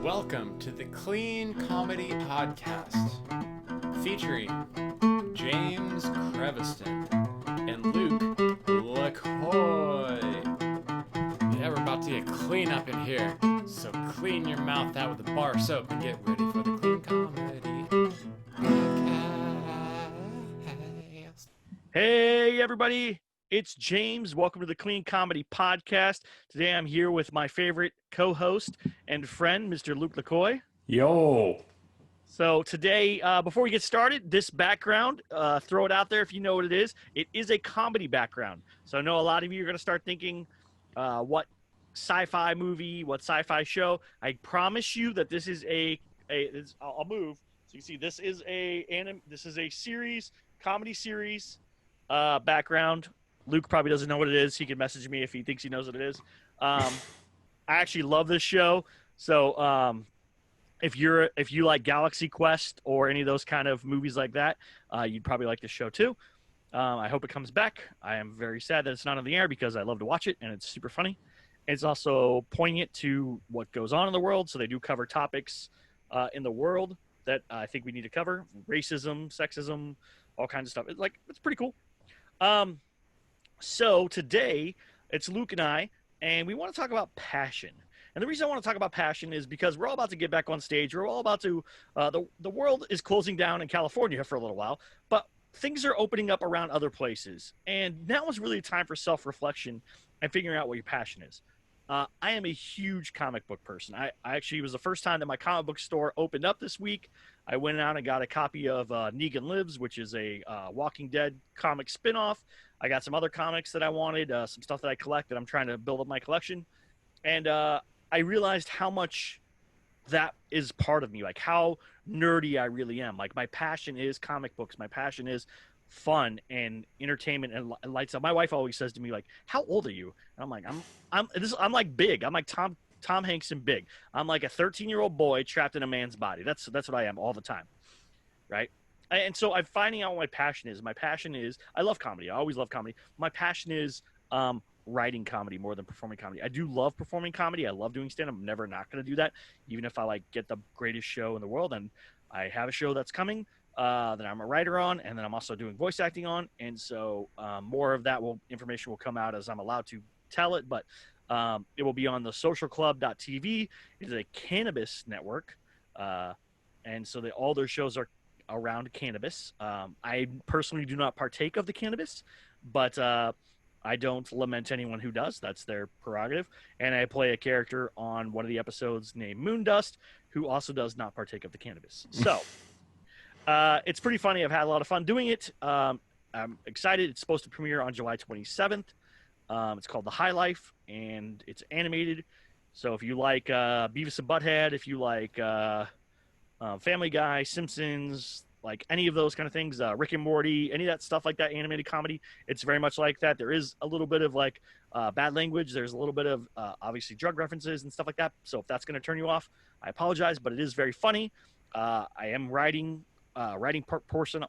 Welcome to the Clean Comedy Podcast, featuring James Creviston and Luke LaCoy. Yeah, we're about to get clean up in here, so clean your mouth out with a bar of soap and get ready for the Clean Comedy Podcast. Hey, everybody. It's James. Welcome to the Clean Comedy Podcast. Today I'm here with my favorite co-host and friend, Mr. Luke LaCoy. Yo. So today, before we get started, this background, throw it out there if you know what it is. It is a comedy background. So I know a lot of you are going to start thinking, what sci-fi movie, what sci-fi show. I promise you that this is I'll move. So you can see this is a series, comedy series background. Luke probably doesn't know what it is. He can message me if he thinks he knows what it is. I actually love this show. So if you like Galaxy Quest or any of those kind of movies like that, you'd probably like this show too. I hope it comes back. I am very sad that it's not on the air because I love to watch it and it's super funny. It's also poignant to what goes on in the world. So they do cover topics in the world that I think we need to cover: racism, sexism, all kinds of stuff. It's pretty cool. So today it's Luke and I, and we want to talk about passion. And the reason I want to talk about passion is because we're all about to get back on stage. We're all about to, the world is closing down in California for a little while, but things are opening up around other places. And now is really a time for self-reflection and figuring out what your passion is. I am a huge comic book person. I actually, it was the first time that my comic book store opened up this week. I went out and got a copy of Negan Lives, which is a Walking Dead comic spinoff. I got some other comics that I wanted, some stuff that I collect that I'm trying to build up my collection. And I realized how much that is part of me, like how nerdy I really am. Like my passion is comic books. My passion is fun and entertainment and lights up. My wife always says to me, like, "How old are you?" And I'm like, I'm like big. I'm like Tom Hanks in Big. I'm like a 13-year-old boy trapped in a man's body. That's what I am all the time, right? And so I'm finding out what my passion is. My passion is I love comedy. I always love comedy. My passion is writing comedy more than performing comedy. I do love performing comedy. I love doing stand-up. I'm never not going to do that, even if I get the greatest show in the world. And I have a show that's coming that I'm a writer on, and then I'm also doing voice acting on. And so more of that information will come out as I'm allowed to tell it. But it will be on the socialclub.tv. It's a cannabis network. And so all their shows are around cannabis. I personally do not partake of the cannabis, but I don't lament anyone who does. That's their prerogative. And I play a character on one of the episodes named Moondust, who also does not partake of the cannabis. So it's pretty funny. I've had a lot of fun doing it. I'm excited. It's supposed to premiere on July 27th. It's called The High Life, and it's animated. So if you like Beavis and Butthead, if you like Family Guy, Simpsons, like any of those kind of things, Rick and Morty, any of that stuff like that, animated comedy, it's very much like that. There is a little bit of bad language. There's a little bit of obviously drug references and stuff like that. So if that's going to turn you off, I apologize, but it is very funny. I am writing person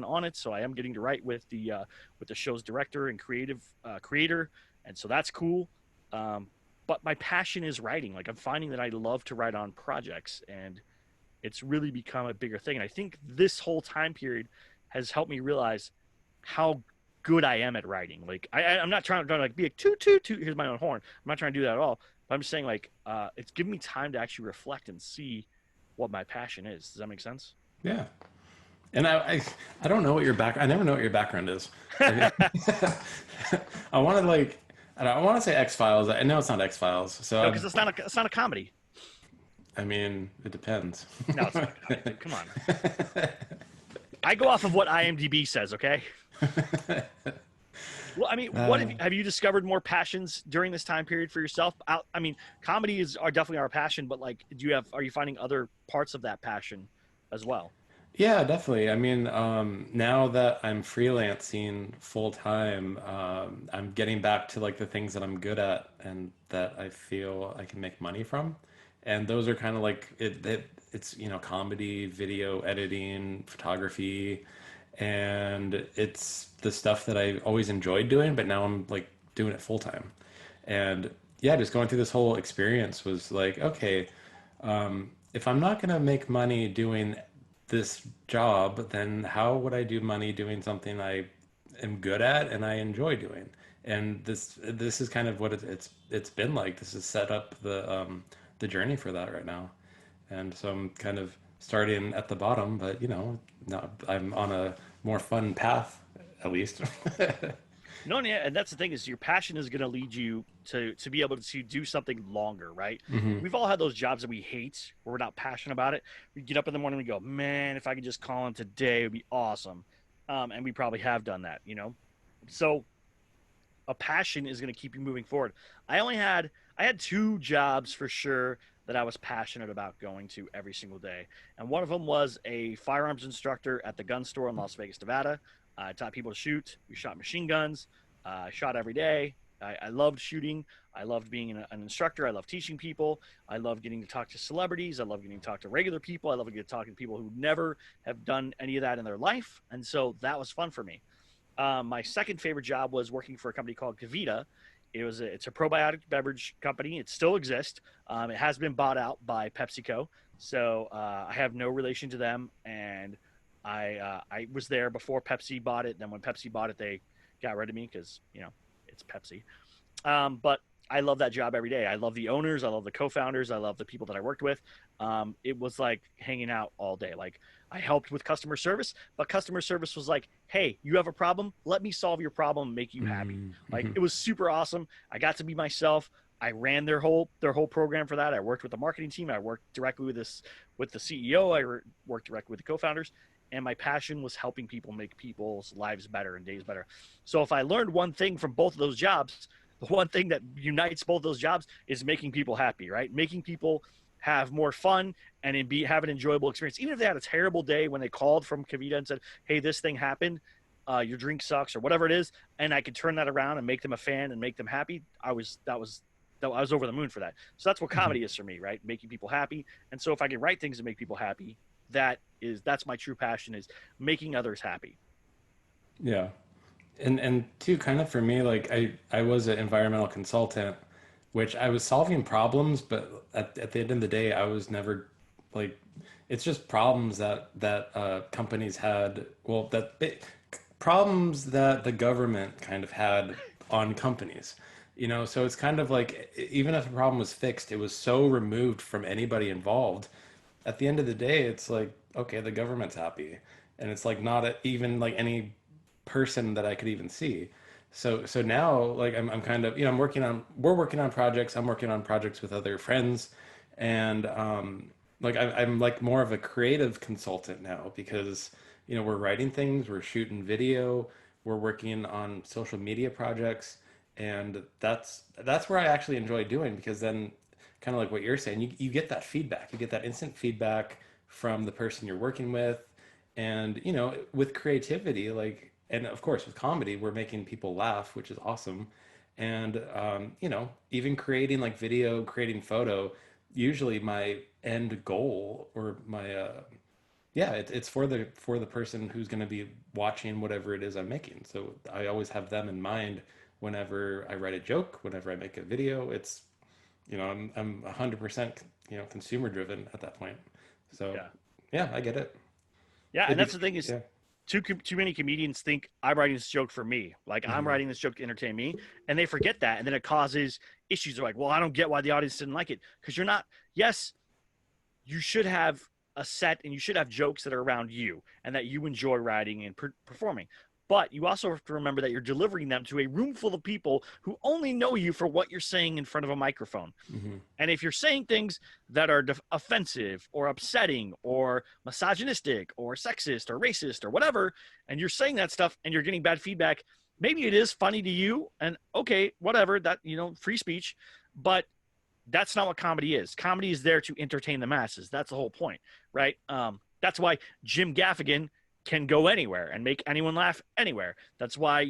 on it, so I am getting to write with the show's director and creator, and so that's cool. But my passion is writing. Like I'm finding that I love to write on projects, and it's really become a bigger thing. And I think this whole time period has helped me realize how good I am at writing. Like I'm not trying to be like toot toot toot. Here's my own horn. I'm not trying to do that at all. But I'm just saying it's given me time to actually reflect and see what my passion is. Does that make sense? Yeah. And I don't know what I never know what your background is. I want to say X-Files. I know it's not X-Files. So no, because it's not a comedy. I mean, it depends. No, it's not. Come on. I go off of what IMDb says, okay? Well, I mean, have you discovered more passions during this time period for yourself? I mean, comedy are definitely our passion, but are you finding other parts of that passion as well? Yeah, definitely. I mean, now that I'm freelancing full time, I'm getting back to the things that I'm good at and that I feel I can make money from. And those are kind of it's comedy, video editing, photography, and it's the stuff that I always enjoyed doing, but now I'm doing it full time. And yeah, just going through this whole experience was okay, If I'm not going to make money doing this job, then how would I do money doing something I am good at and I enjoy doing? And this is kind of what it's been like. This has set up the journey for that right now. And so I'm kind of starting at the bottom, but now I'm on a more fun path, at least. No, yeah, and that's the thing is your passion is going to lead you to be able to do something longer, right? Hmm. We've all had those jobs that we hate where we're not passionate about it. We get up in the morning and we go, man, if I could just call in today, it would be awesome. And we probably have done that, you know? So a passion is going to keep you moving forward. I had two jobs for sure that I was passionate about going to every single day. And one of them was a firearms instructor at the gun store in Las Vegas, Nevada. I taught people to shoot. We shot machine guns. I shot every day. I loved shooting. I loved being an instructor. I love teaching people. I love getting to talk to celebrities. I love getting to talk to regular people. I love getting to talk to people who never have done any of that in their life. And so that was fun for me. My second favorite job was working for a company called Kavita. It's a probiotic beverage company. It still exists. It has been bought out by PepsiCo, so I have no relation to them. And I was there before Pepsi bought it. Then when Pepsi bought it, they got rid of me because it's Pepsi. But I love that job every day. I love the owners. I love the co-founders. I love the people that I worked with. It was like hanging out all day. Like I helped with customer service, but customer service was like, hey, you have a problem? Let me solve your problem and make you happy. Mm-hmm. Like it was super awesome. I got to be myself. I ran their whole program for that. I worked with the marketing team. I worked directly with the CEO. I worked directly with the co-founders. And my passion was helping people make people's lives better and days better. So if I learned one thing from both of those jobs, the one thing that unites both those jobs is making people happy, right? Making people have more fun and have an enjoyable experience. Even if they had a terrible day when they called from Kavita and said, hey, this thing happened, your drink sucks or whatever it is, and I could turn that around and make them a fan and make them happy, I was over the moon for that. So that's what comedy is for me, right? Making people happy. And so if I can write things to make people happy, that's my true passion, is making others happy. Yeah. And two, kind of for me, like I was an environmental consultant, which I was solving problems, but at the end of the day, I was never like, it's just problems that companies had, well, problems that the government kind of had on companies. So it's kind of like, even if a problem was fixed, it was so removed from anybody involved. At the end of the day, it's like, okay, the government's happy, and it's like not even like any person that I could even see. So now, like, I'm kind of, we're working on projects. I'm working on projects with other friends, and like I'm like more of a creative consultant now, because we're writing things, we're shooting video, we're working on social media projects, and that's where I actually enjoy doing, because then, kind of like what you're saying, you get that feedback, you get that instant feedback from the person you're working with. And with creativity, like, and of course with comedy, we're making people laugh, which is awesome. And even creating like video, creating photo, usually my end goal, or my yeah, it's for the person who's going to be watching whatever it is I'm making. So I always have them in mind whenever I write a joke, whenever I make a video. It's I'm 100% consumer driven at that point. So Yeah. yeah, I get it. Yeah. It'd And be that's the thing is, yeah. too many comedians think I'm writing this joke for me. Like I'm Hmm. writing this joke to entertain me, and they forget that, and then it causes issues. They're like, well, I don't get why the audience didn't like it, because you're not. Yes, you should have a set, and you should have jokes that are around you and that you enjoy writing and performing. But you also have to remember that you're delivering them to a room full of people who only know you for what you're saying in front of a microphone. Hmm. And if you're saying things that are offensive or upsetting or misogynistic or sexist or racist or whatever, and you're saying that stuff and you're getting bad feedback, maybe it is funny to you, and okay, whatever, that, free speech, but that's not what comedy is. Comedy is there to entertain the masses. That's the whole point, right? That's why Jim Gaffigan can go anywhere and make anyone laugh anywhere. That's why,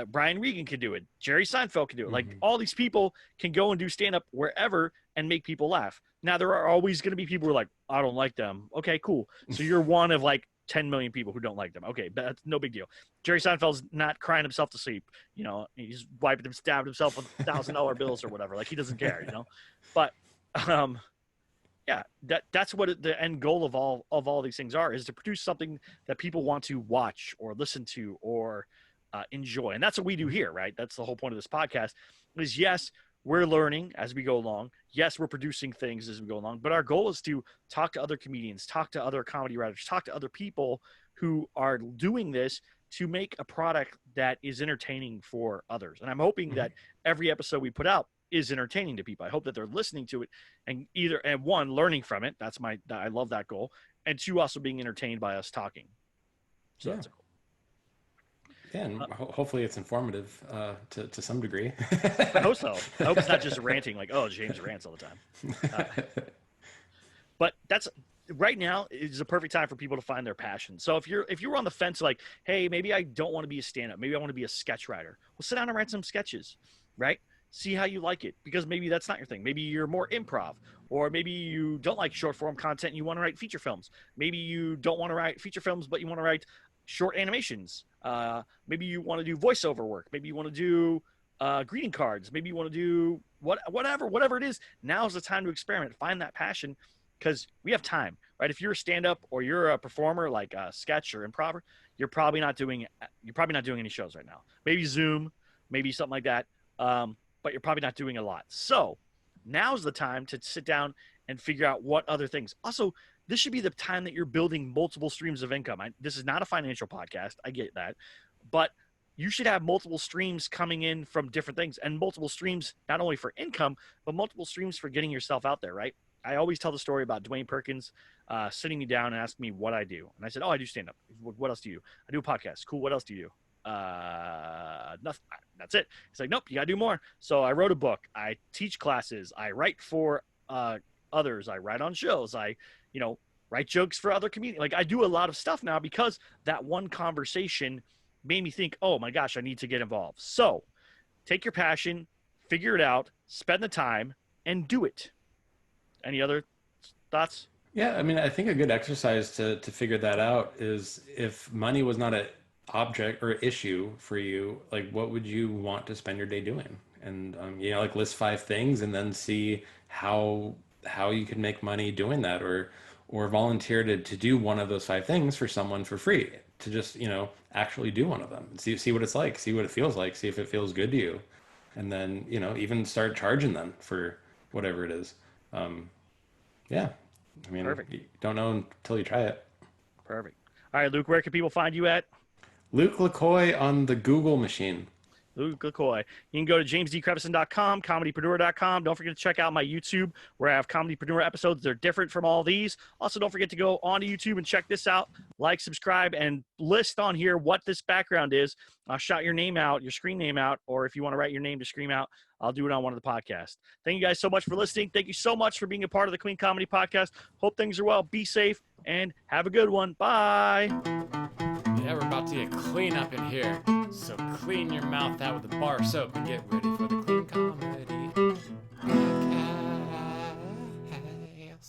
Brian Regan can do it. Jerry Seinfeld can do it. Like Hmm. all these people can go and do stand up wherever and make people laugh. Now, there are always going to be people who are like, I don't like them. Okay, cool. So you're one of like 10 million people who don't like them. Okay, but that's no big deal. Jerry Seinfeld's not crying himself to sleep. He's stabbed himself with $1,000 bills or whatever. Like he doesn't care. But um, Yeah, that's what the end goal of all these things are, is to produce something that people want to watch or listen to or enjoy. And that's what we do here, right? That's the whole point of this podcast is, yes, we're learning as we go along. Yes, we're producing things as we go along, but our goal is to talk to other comedians, talk to other comedy writers, talk to other people who are doing this to make a product that is entertaining for others. And I'm hoping that every episode we put out is entertaining to people. I hope that they're listening to it and one, learning from it. I love that goal. And two, also being entertained by us talking. So that's a goal. Yeah, and hopefully it's informative to some degree. I hope so. I hope it's not just ranting like, oh, James rants all the time. But that's right now is a perfect time for people to find their passion. So if you're on the fence, like, hey, maybe I don't want to be a stand-up, maybe I want to be a sketch writer. Well, sit down and write some sketches, right? See how you like it, because maybe that's not your thing. Maybe you're more improv, or maybe you don't like short form content and you want to write feature films. Maybe you don't want to write feature films, but you want to write short animations. Maybe you want to do voiceover work. Maybe you want to do greeting cards. Maybe you want to do whatever it is. Now's the time to experiment. Find that passion, because we have time, right? If you're a stand-up or you're a performer like a sketch or improv, you're probably not doing any shows right now. Maybe Zoom, maybe something like that. But you're probably not doing a lot. So now's the time to sit down and figure out what other things. Also, this should be the time that you're building multiple streams of income. This is not a financial podcast. I get that. But you should have multiple streams coming in from different things, and multiple streams, not only for income, but multiple streams for getting yourself out there, right? I always tell the story about Dwayne Perkins sitting me down and asking me what I do. And I said, oh, I do stand up. What else do you do? I do a podcast. Cool. What else do you do? Nothing. That's it. He's like, nope, you gotta do more. So I wrote a book. I teach classes. I write for others. I write on shows. I write jokes for other comedians. Like, I do a lot of stuff now because that one conversation made me think, oh my gosh, I need to get involved. So take your passion, figure it out, spend the time, and do it. Any other thoughts? Yeah, I mean, I think a good exercise to figure that out is, if money was not a object or issue for you, like, what would you want to spend your day doing? And like, list 5 things and then see how you can make money doing that, or volunteer to do one of those 5 things for someone for free, to just actually do one of them, see what it's like, see what it feels like, see if it feels good to you, and then even start charging them for whatever it is. Yeah, I mean, perfect. You don't know until you try it. Perfect. All right, Luke, where can people find you at? Luke LaCoy on the Google machine. Luke LaCoy. You can go to jamesdcreviston.com, comedypreneur.com. Don't forget to check out my YouTube, where I have comedypreneur episodes. They're different from all these. Also, don't forget to go onto YouTube and check this out. Like, subscribe, and list on here what this background is. I'll shout your name out, your screen name out, or if you want to write your name to scream out, I'll do it on one of the podcasts. Thank you guys so much for listening. Thank you so much for being a part of the Queen Comedy Podcast. Hope things are well. Be safe, and have a good one. Bye. Yeah, we're about to get clean up in here. So clean your mouth out with a bar of soap and get ready for the Clean Comedy.